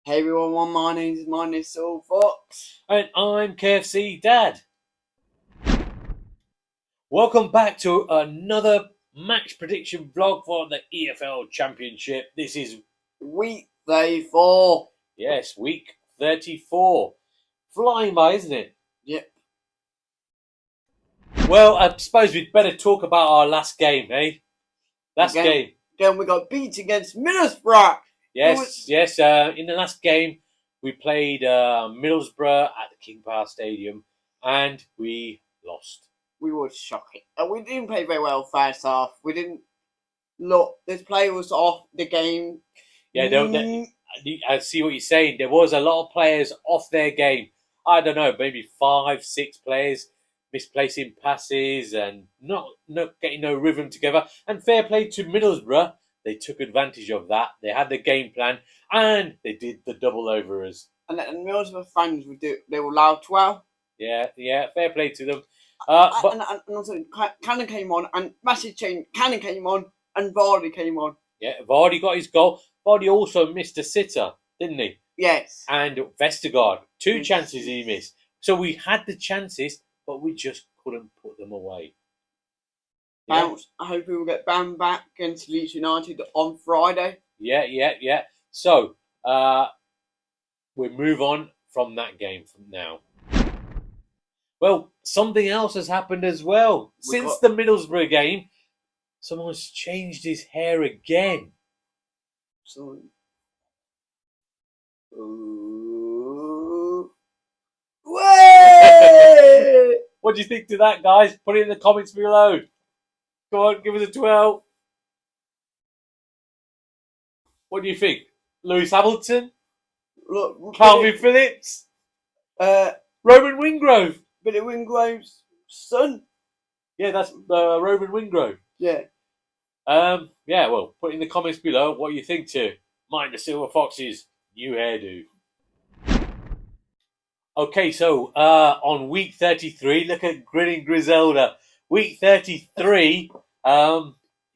Hey everyone, my name is Soul Fox. And I'm KFC Dad. Welcome back to another match prediction vlog for the EFL Championship. This is Week 34. Yes, week 34. Flying by, isn't it? Yep. Well, I suppose we'd better talk about our last game, eh? Last game. Then we got beat against Middlesbrough. Yes. In the last game, we played Middlesbrough at the King Power Stadium, and we lost. We were shocking. We didn't play very well first half. We didn't look. This player was off the game. Yeah, I see what you're saying. There was a lot of players off their game. I don't know, maybe 5, 6 players misplacing passes and not getting no rhythm together. And fair play to Middlesbrough. They took advantage of that. They had the game plan and they did the double overs. And Middlesbrough fans they were loud as well. Yeah, fair play to them. And also Cannon came on and massive change. Cannon came on and Vardy came on. Yeah, Vardy got his goal. Vardy also missed a sitter, didn't he? Yes. And Vestergaard, 2 chances he missed. So we had the chances, but we just couldn't put them away. Bounce. I hope we will get Bam back against Leeds United on Friday. Yeah. So we'll move on from that game from now. Well, something else has happened as well. Since the Middlesbrough game, someone's changed his hair again. So, what do you think to that, guys? Put it in the comments below. Go on, give us a 12. What do you think? Lewis Hamilton? Look, Calvin Phillips? Roman Wingrove? Billy Wingrove's son? Yeah, that's Roman Wingrove. Yeah. Well, put in the comments below what you think to Mind the Silver Fox's new hairdo. Okay, so on week 33, look at Grinning Griselda. Week 33,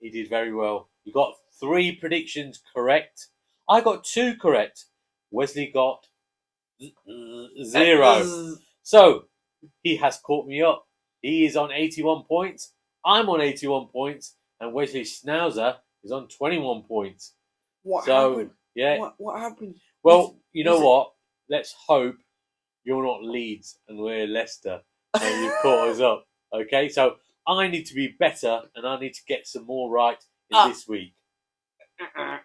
he did very well. He got 3 predictions correct. I got 2 correct. Wesley got 0. So, he has caught me up. He is on 81 points. I'm on 81 points. And Wesley Schnauzer is on 21 points. What happened? Yeah. What happened? Well, you know what? Let's hope you're not Leeds and we're Leicester and you've caught us up. Okay, so I need to be better and I need to get some more right in this week. I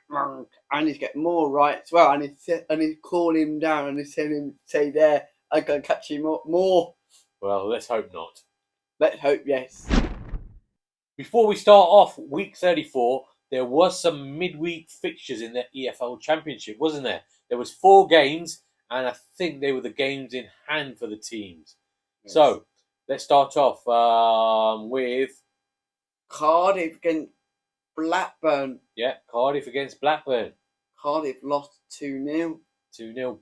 need to get more right as well. I need to call him down and tell him say there. I'm gonna catch him up more. Well, let's hope not. Let's hope yes. Before we start off week 34, there was some midweek fixtures in the EFL Championship, wasn't there? There was 4 games, and I think they were the games in hand for the teams. Yes. So let's start off with Cardiff against Blackburn. Yeah, Cardiff against Blackburn. Cardiff lost 2-0. 2-0.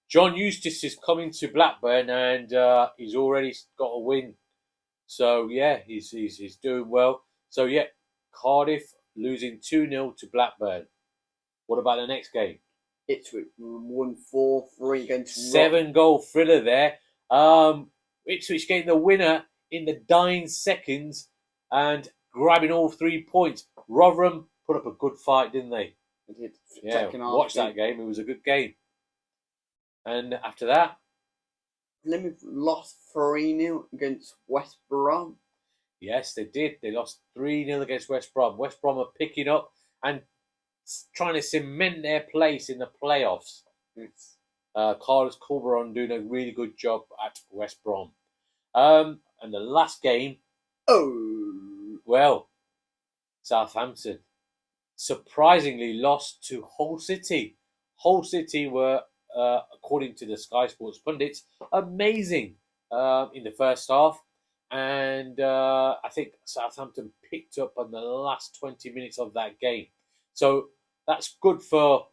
John Eustace is coming to Blackburn, and he's already got a win. So yeah, he's doing well. So yeah, Cardiff losing 2-0 to Blackburn. What about the next game? Ipswich won 4-3 against 7-goal thriller there. Ipswich getting the winner in the dying seconds and grabbing all 3 points. Rotherham put up a good fight, didn't they? They did. Yeah, watch that game. It was a good game. And after that, Plymouth lost 3-0 against West Brom. Yes, they did. They lost 3-0 against West Brom. West Brom are picking up and trying to cement their place in the playoffs. Yes. Carlos Corberon doing a really good job at West Brom. And the last game, Southampton surprisingly lost to Hull City. Hull City were, according to the Sky Sports pundits, amazing in the first half. And I think Southampton picked up on the last 20 minutes of that game. So that's good for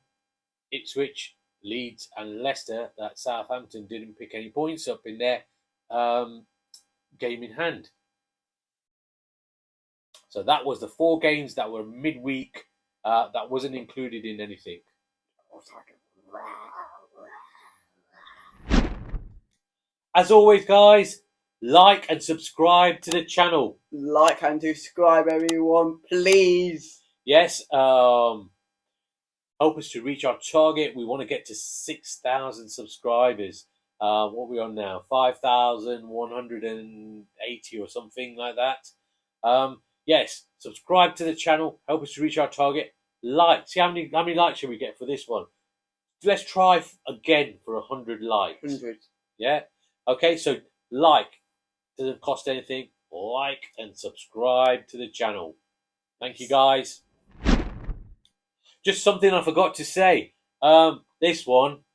Ipswich, Leeds and Leicester that Southampton didn't pick any points up in their game in hand. So that was the 4 games that were midweek that wasn't included in anything. As always, guys, like and subscribe to the channel. Like and subscribe, everyone, please. Yes, help us to reach our target. We want to get to 6,000 subscribers. What are we on now? 5,180 or something like that. Yes, subscribe to the channel. Help us to reach our target. Like. See how many likes should we get for this one? Let's try again for 100 likes. 100. Yeah. Okay. So like doesn't cost anything. Like and subscribe to the channel. Thank you, guys. Just something I forgot to say. This one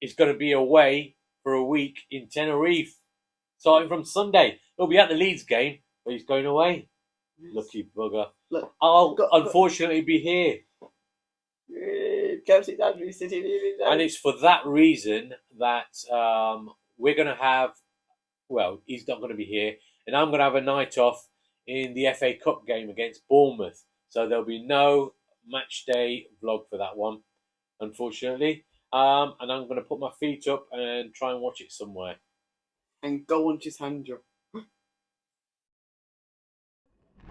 is going to be away for a week in Tenerife, starting from Sunday. He'll be at the Leeds game, but he's going away. Lucky bugger. Look, I'll unfortunately be here. KFC Dad Wesley. And it's for that reason that we're going to have, well, he's not going to be here, and I'm going to have a night off in the FA Cup game against Bournemouth. So there'll be no match day vlog for that one, unfortunately. And I'm going to put my feet up and try and watch it somewhere. And go on to Sandra.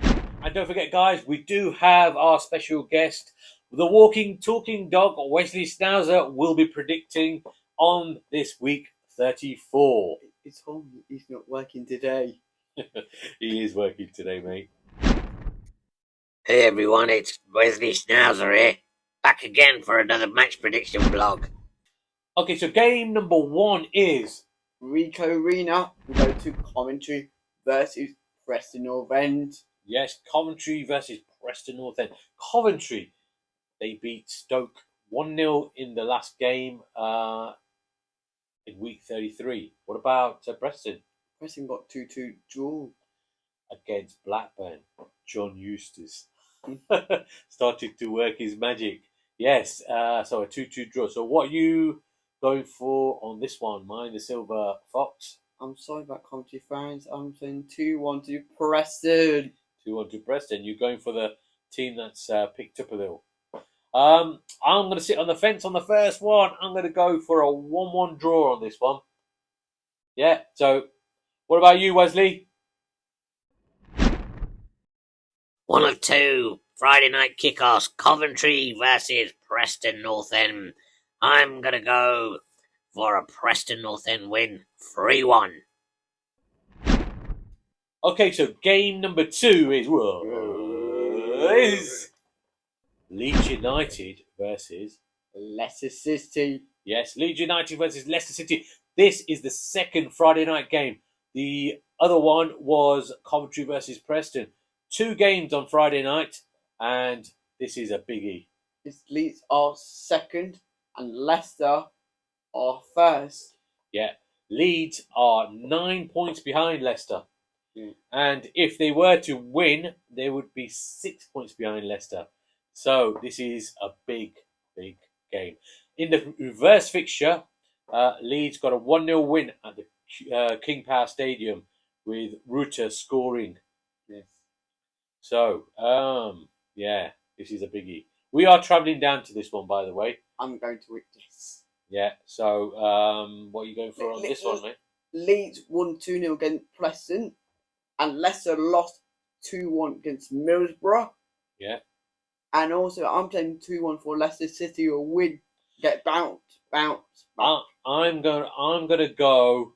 And don't forget, guys, we do have our special guest, the walking, talking dog, Wesley Schnauzer, will be predicting on this week 34. It's home. He's not working today. He is working today, mate. Hey everyone, it's Wesley Schnauzer here, back again for another match prediction vlog. Okay, so game number 1 is Rico Arena. We go to Coventry versus Preston North End. Yes, Coventry versus Preston North End. Coventry, they beat Stoke 1-0 in the last game in week 33. What about Preston? Preston got 2-2 draw Against Blackburn. John Eustace started to work his magic. Yes, so a 2-2 draw. So what are you going for on this one? Mine, the Silver Fox. I'm sorry about Coventry fans. I'm saying 2-1 to Preston. 2-1 to Preston. You're going for the team that's picked up a little. I'm going to sit on the fence on the first one. I'm going to go for a 1-1 draw on this one. Yeah, so what about you, Wesley? 1 of 2 Friday night kickoffs, Coventry versus Preston North End. I'm gonna go for a Preston North End win, 3-1. Okay, so game number 2 is Leeds United versus Leicester City. Yes, Leeds United versus Leicester City. This is the second Friday night game. The other one was Coventry versus Preston. 2 games on Friday night, and this is a biggie. Leeds are second, and Leicester are first. Yeah, Leeds are 9 points behind Leicester. Mm. And if they were to win, they would be 6 points behind Leicester. So this is a big, big game. In the reverse fixture, Leeds got a 1-0 win at the King Power Stadium with Rutter scoring. Yes. So, yeah, this is a biggie. We are travelling down to this one, by the way. I'm going to witness. Yeah, so what are you going for on this one, mate? Leeds won 2-0 against Preston, and Leicester lost 2-1 against Middlesbrough. Yeah. And also, I'm saying 2-1 for Leicester City will win. Get bounced. I'm gonna go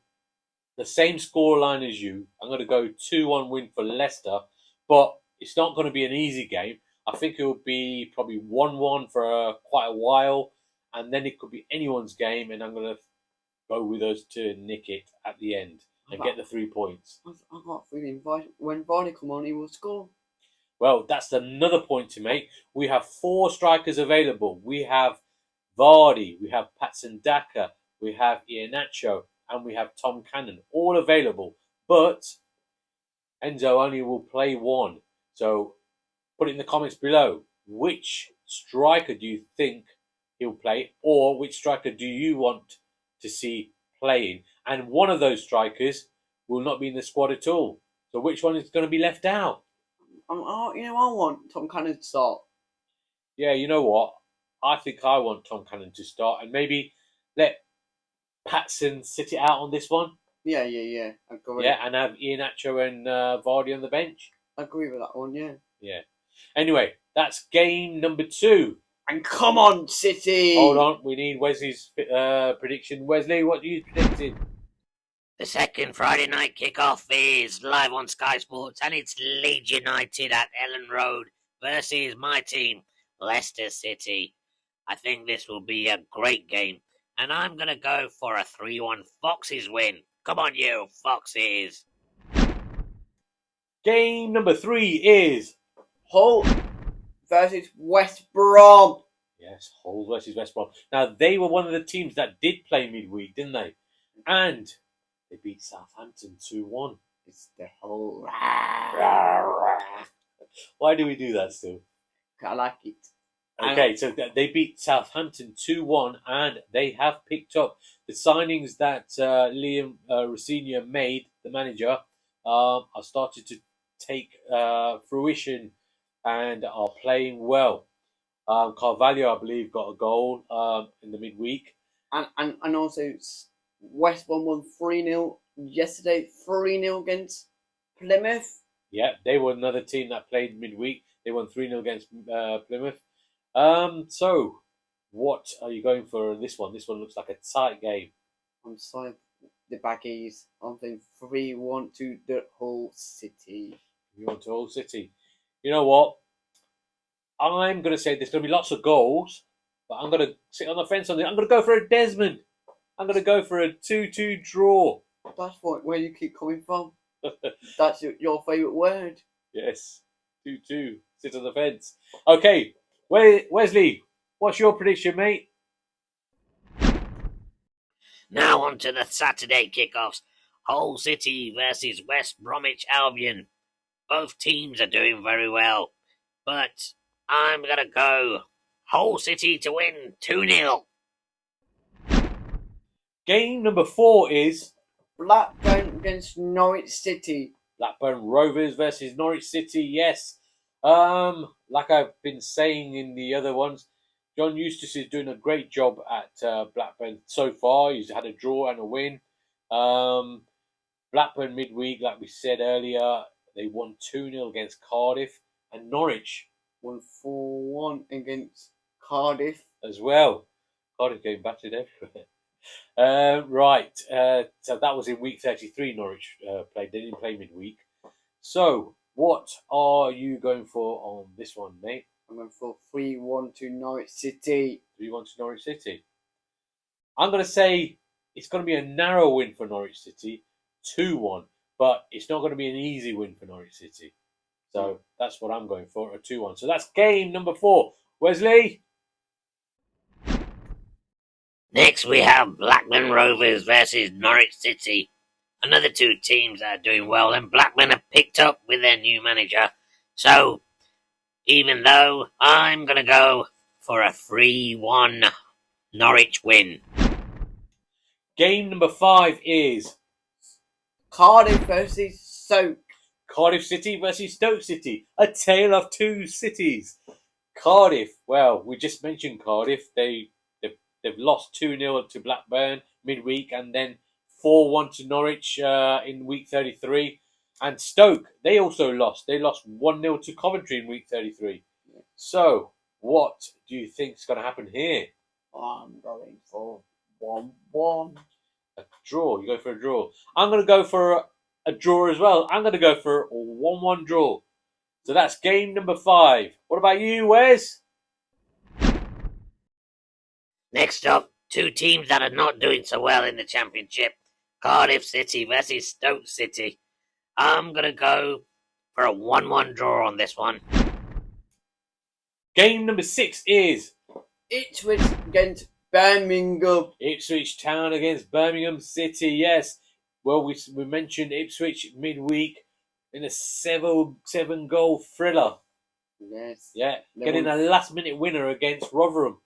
the same scoreline as you. I'm gonna go 2-1 win for Leicester, but it's not going to be an easy game. I think it will be probably 1-1 for quite a while, and then it could be anyone's game, and I'm going to go with us to nick it at the end and get the 3 points. I got a feeling when Varney come on, he will score. Well, that's another point to make. We have 4 strikers available. We have Vardy, we have Patson Daka, we have Iheanacho, and we have Tom Cannon, all available. But Enzo only will play 1. So put it in the comments below. Which striker do you think he'll play, or which striker do you want to see playing? And one of those strikers will not be in the squad at all. So which one is going to be left out? I want Tom Cannon to start. Yeah, you know what? I think I want Tom Cannon to start, and maybe let Patson sit it out on this one. Yeah. I agree. Yeah, and have Iheanacho and Vardy on the bench. I agree with that one. Yeah. Yeah. Anyway, that's game number 2. And come on, City. Hold on, we need Wesley's prediction. Wesley, what are you predicting? The second Friday night kickoff is live on Sky Sports, and it's Leeds United at Ellen Road versus my team, Leicester City. I think this will be a great game, and I'm going to go for a 3-1 Foxes win. Come on, you Foxes. Game number 3 is Hull versus West Brom. yes, Hull versus West Brom. Now they were one of the teams that did play midweek, didn't they? And they beat Southampton 2-1. It's the Hull. Why do we do that still? I like it. Okay, so they beat Southampton 2-1, and they have picked up the signings that Liam Rosenior made, the manager, are started to take fruition and are playing well. Carvalho, I believe, got a goal in the midweek. And also West Brom won 3-0 yesterday, 3-0 against Plymouth. Yeah, they were another team that played midweek. They won 3-0 against Plymouth. So, what are you going for this one? This one looks like a tight game. I'm sorry, the Baggies. I'm thinking 3-1 to the Hull City. You want to Hull City? You know what? I'm going to say there's going to be lots of goals, but I'm going to sit on the fence on it. I'm going to go for a Desmond. I'm going to go for a 2-2 draw. That's where you keep coming from. That's your favourite word. Yes, 2-2. Sit on the fence. Okay, Wesley, what's your prediction, mate? Now on to the Saturday kickoffs. Hull City versus West Bromwich Albion. Both teams are doing very well, but I'm going to go Hull City to win 2-0. Game number 4 is Blackburn against Norwich City. Blackburn Rovers versus Norwich City. Yes. Like I've been saying in the other ones, John Eustace is doing a great job at Blackburn so far. He's had a draw and a win. Blackburn midweek, like we said earlier, they won 2-0 against Cardiff, and Norwich won 4-1 against Cardiff as well. Cardiff getting battered everywhere. Right, so that was in week 33. Norwich played. They didn't play midweek. So, what are you going for on this one, mate? I'm going for 3-1 to Norwich City. 3-1 to Norwich City. I'm going to say it's going to be a narrow win for Norwich City, 2-1, but it's not going to be an easy win for Norwich City. So that's what I'm going for, a 2-1. So that's game number 4. Wesley? Next we have Blackburn Rovers versus Norwich City. Another two teams that are doing well, and Blackburn have picked up with their new manager. So, even though I'm going to go for a 3-1 Norwich win. Game number 5 is Cardiff versus Stoke. Cardiff City versus Stoke City. A tale of two cities. Cardiff, well, we just mentioned Cardiff. They've lost 2-0 to Blackburn midweek, and then 4-1 to Norwich in week 33. And Stoke, they also lost. They lost 1-0 to Coventry in week 33. So, what do you think is going to happen here? I'm going for 1-1. A draw. You go for a draw. I'm going to go for a draw as well. I'm going to go for a 1-1 draw. So that's game number 5. What about you, Wes? Next up, two teams that are not doing so well in the Championship. Cardiff City versus Stoke City. I'm going to go for a 1-1 draw on this one. Game number 6 is Ipswich against Birmingham. Ipswich Town against Birmingham City. Yes. Well, we mentioned Ipswich midweek in a 7-goal thriller. Yes. Yeah. Getting a last-minute winner against Rotherham.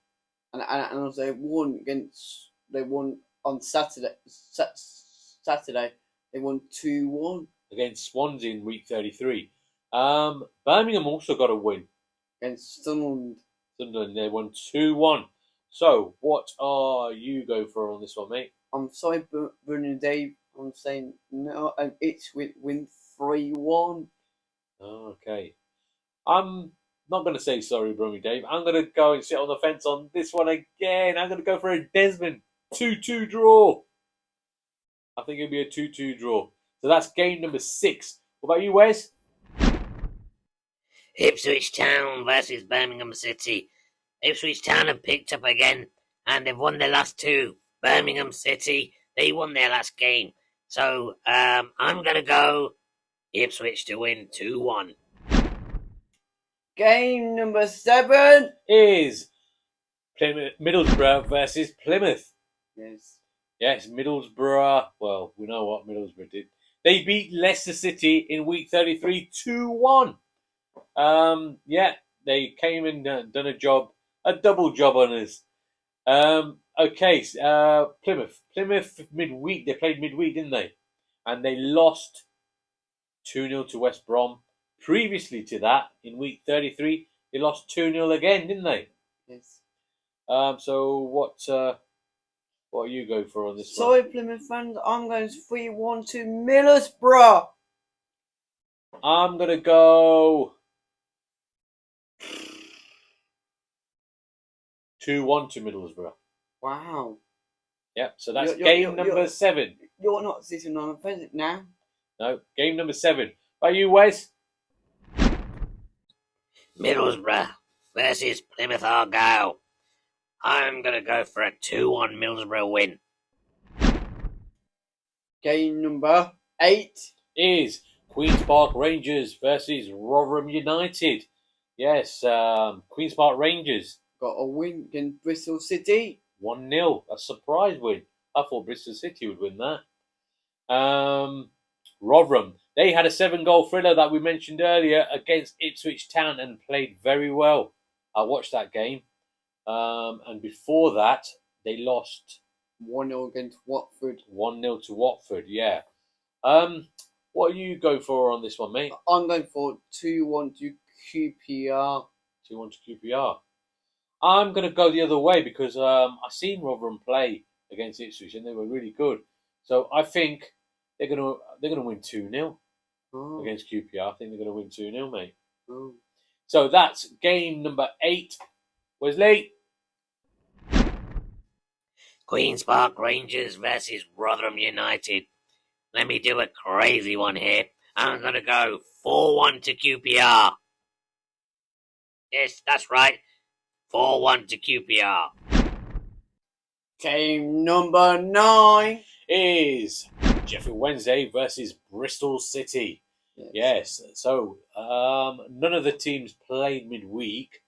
And also they won on Saturday. Saturday they won 2-1 against Swansea in week 33. Birmingham also got a win against Sunderland. They won 2-1. So, what are you going for on this one, mate? I'm sorry, Bruno Dave. I'm saying no, and Ipswich win 3-1. Oh, okay. I'm not going to say sorry, Brommy Dave. I'm going to go and sit on the fence on this one again. I'm going to go for a Desmond 2-2 draw. I think it'll be a 2-2 draw. So that's game number 6. What about you, Wes? Ipswich Town versus Birmingham City. Ipswich Town have picked up again, and they've won their last 2. Birmingham City, they won their last game. So I'm going to go Ipswich to win 2-1. Game number 7 is Middlesbrough versus Plymouth. Yes. Yes, Middlesbrough. Well, we know what Middlesbrough did. They beat Leicester City in week 33 2-1. Yeah, they came and done a double job on us. Okay, Plymouth midweek. They played midweek, didn't they? And they lost 2-0 to West Brom. Previously to that, in week 33, they lost 2-0 again, didn't they? Yes. So what are you going for on this one? Sorry, Plymouth fans, I'm going 3-1 to Middlesbrough. I'm going to go 2-1 to Middlesbrough. Wow. Yep, so that's You're- game you're- number you're- 7. You're not sitting on a fence now. No, game number 7. Are you, Wes? Middlesbrough versus Plymouth Argyle. I'm going to go for a 2-1 Middlesbrough win. Game number 8 is Queen's Park Rangers versus Rotherham United. Yes, Queen's Park Rangers got a win against Bristol City. 1-0, a surprise win. I thought Bristol City would win that. Rotherham, they had a 7-goal thriller that we mentioned earlier against Ipswich Town and played very well. I watched that game. And before that, they lost 1-0 against Watford. 1-0 to Watford, yeah. What are you going for on this one, mate? I'm going for 2-1 to QPR. 2-1 to QPR. I'm going to go the other way because I've seen Rotherham play against Ipswich and they were really good. So I think they're going to win 2-0 against QPR. I think they're going to win 2-0, mate. Oh. So that's game number 8. Wesley? Queen's Park Rangers versus Rotherham United. Let me do a crazy one here. I'm going to go 4-1 to QPR. Yes, that's right. 4-1 to QPR. Game number 9 is Sheffield Wednesday versus Bristol City. Yes. So none of the teams played midweek.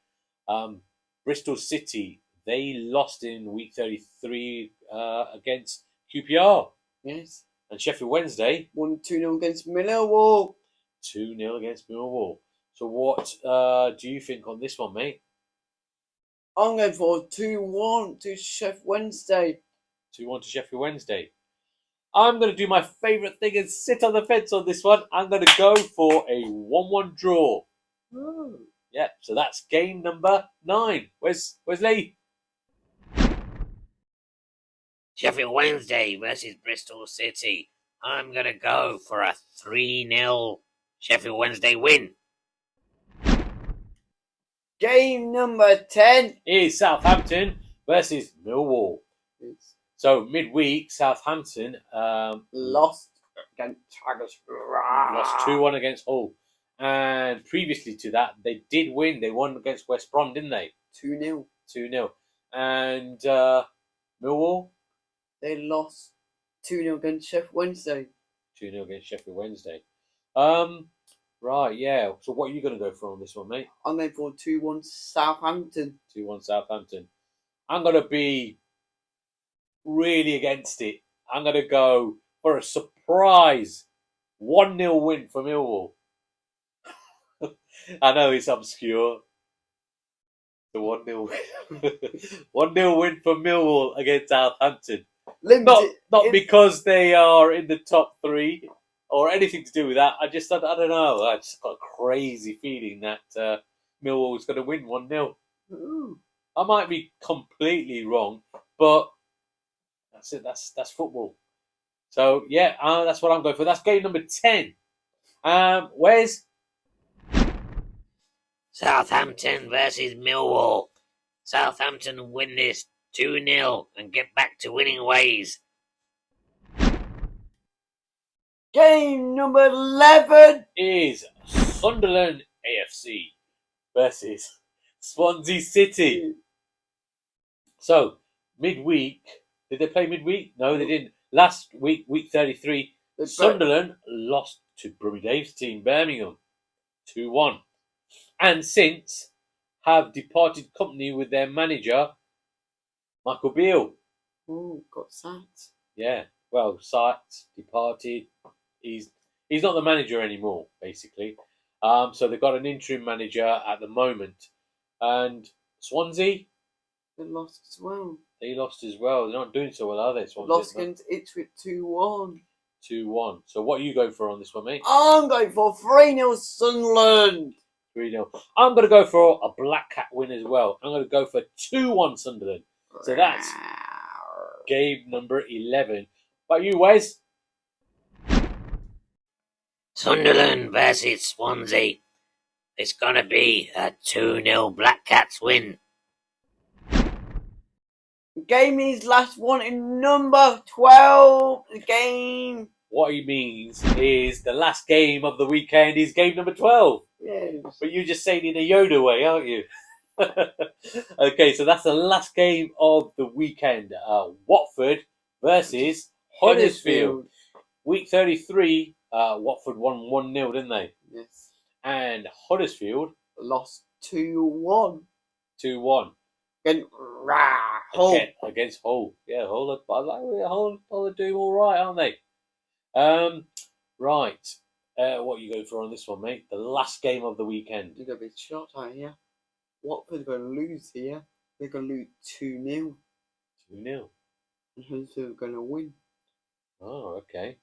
Bristol City, they lost in week 33 against QPR. Yes. And Sheffield Wednesday won 2-0 against Millwall. 2-0 against Millwall. So what do you think on this one, mate? I'm going for 2-1 to Sheffield Wednesday. 2-1 to Sheffield Wednesday. I'm going to do my favourite thing and sit on the fence on this one. I'm going to go for a 1-1 draw. Oh. Yeah, so that's game number 9. Where's Lee? Sheffield Wednesday versus Bristol City. I'm going to go for a 3-0 Sheffield Wednesday win. Game number 10 is Southampton versus Millwall. So midweek, Southampton lost against Huddersfield. Lost 2-1 against Hull. And previously to that, they did win. They won against West Brom, didn't they? 2-0. 2-0. And Millwall? They lost 2-0 against Sheffield Wednesday. 2-0 against Sheffield Wednesday. Right, yeah. So what are you going to go for on this one, mate? I'm going for 2-1 Southampton. 2-1 Southampton. I'm going to be really against it. I'm going to go for a surprise 1-0 win for Millwall. I know it's obscure. The 1-0 win. 1-0 win for Millwall against Southampton. Not because they are in the top 3 or anything to do with that. I don't know. I just got a crazy feeling that Millwall is going to win 1-0. I might be completely wrong, but that's it. That's football. So, yeah, that's what I'm going for. That's game number 10. Wes? Southampton versus Millwall. Southampton win this 2-0 and get back to winning ways. Game number 11 is Sunderland AFC versus Swansea City. So, midweek. Did they play midweek? No, they didn't. Last week, week 33, Sunderland lost to Brummy Dave's team, Birmingham, 2-1. And since have departed company with their manager, Michael Beale. Oh, got sacked. Yeah, well, sacked, departed. He's not the manager anymore, basically. So they've got an interim manager at the moment. And Swansea, They lost as well. they lost as well. They're not doing so well, are they? Swansea, Lost against Ipswich 2-1. 2-1. So what are you going for on this one, mate? I'm going for 3-0 Sunderland. 3-0. I'm going to go for a Black Cat win as well. I'm going to go for 2-1 Sunderland. So that's game number 11. But you, Wes? Sunderland versus Swansea. It's going to be a 2-0 Black Cats win. Game is last one in number 12. The game. What he means is the last game of the weekend is game number 12. Yes. But you're just saying in a Yoda way, aren't you? Okay, so that's the last game of the weekend. Watford versus Huddersfield. Week 33, Watford won 1-0, didn't they? Yes. And Huddersfield Lost 2-1. 2-1. Against Hull. Against Hull. Yeah, Hull are doing all right, aren't they? Right. What are you going for on this one, mate? The last game of the weekend. You're going to be shot out here. Watford are going to lose here. They're going to lose 2-0. 2-0. And Huddersfield are going to win. Oh, okay.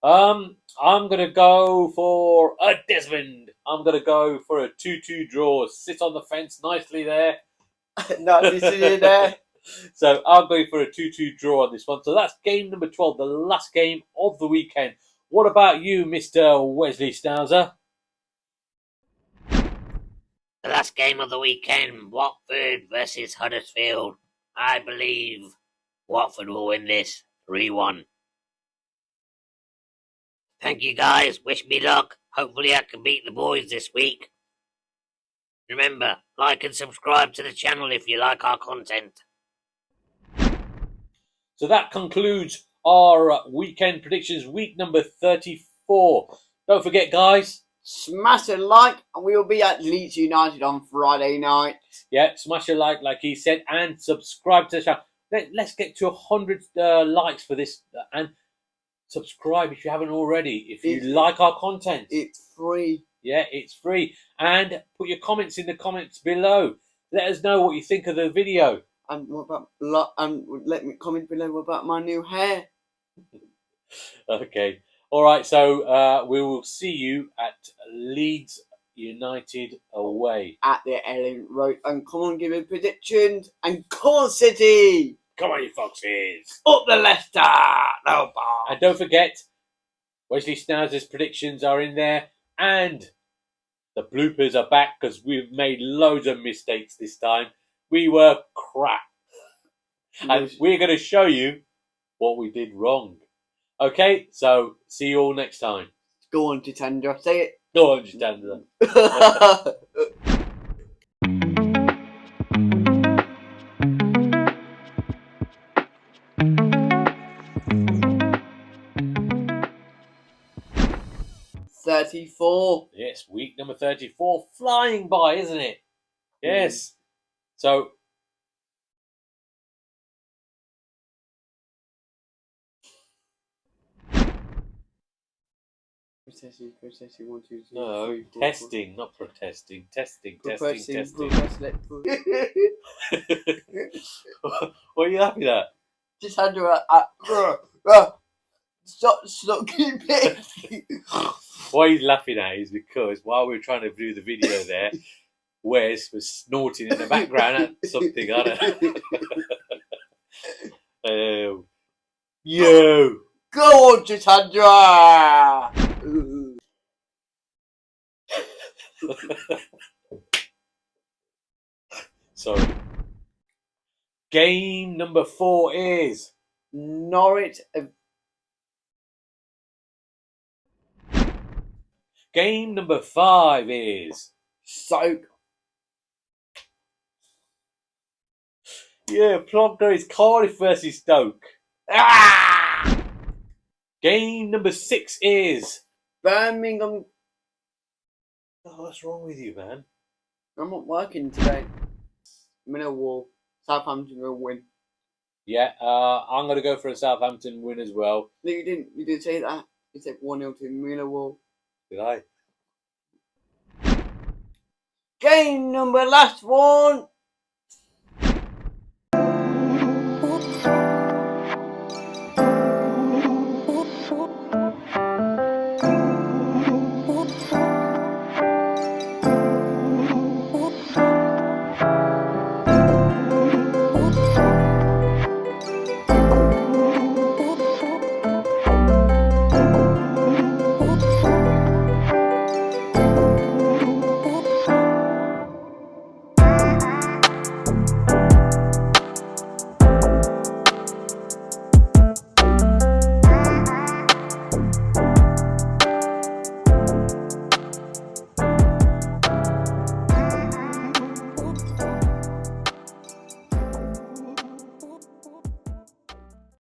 I'm going to go for a Desmond. I'm going to go for a 2-2 draw. Sit on the fence nicely there. Nicely sitting there. So I'm going for a 2-2 draw on this one. So that's game number 12, the last game of the weekend. What about you, Mr. Wesley Schnauzer? The last game of the weekend, Watford versus Huddersfield. I believe Watford will win this 3-1. Thank you guys. Wish me luck. Hopefully I can beat the boys this week. Remember, like and subscribe to the channel if you like our content. So that concludes our weekend predictions, week number 34. Don't forget, guys. Smash a like, and we will be at Leeds United on Friday night. Yeah, smash a like he said, and subscribe to the channel. Let's get to 100 likes for this, and subscribe if you haven't already. If you like our content, it's free. Yeah, it's free. And put your comments in the comments below. Let us know what you think of the video. And what about let me comment below about my new hair. Okay. All right. So we will see you at Leeds United away at the Ellen Road. And come on, give me predictions. And come on, City. Come on, you foxes. Up the Leicester. No bar. And don't forget, Wesley Schnauzer's predictions are in there. And the bloopers are back because we've made loads of mistakes this time. We were crap. And we're going to show you what we did wrong. Okay, so see you all next time. Go on, Jitendra. Say it. Go on, Jitendra. 34. Yes, week number 34. Flying by, isn't it? Yes. So, Protesting, 1, 2, 3, no, 3, 4, testing, not protesting. Testing. What are you laughing at? Just hand her stop keeping. What he's laughing at is because while we were trying to do the video there, Wes was snorting in the background at something, I don't know. Yo! Go on, Chatandra! Sorry. Game number 4 is Norwich. Game number 5 is Stoke. yeah, Plonker is Cardiff versus Stoke. Ah! Game number 6 is Birmingham. oh, what's wrong with you, man? I'm not working today. Millwall. Southampton will win. Yeah, I'm gonna go for a Southampton win as well. No, you didn't. You didn't say that. You said 1-0 to Millwall. Did I? Game number last one.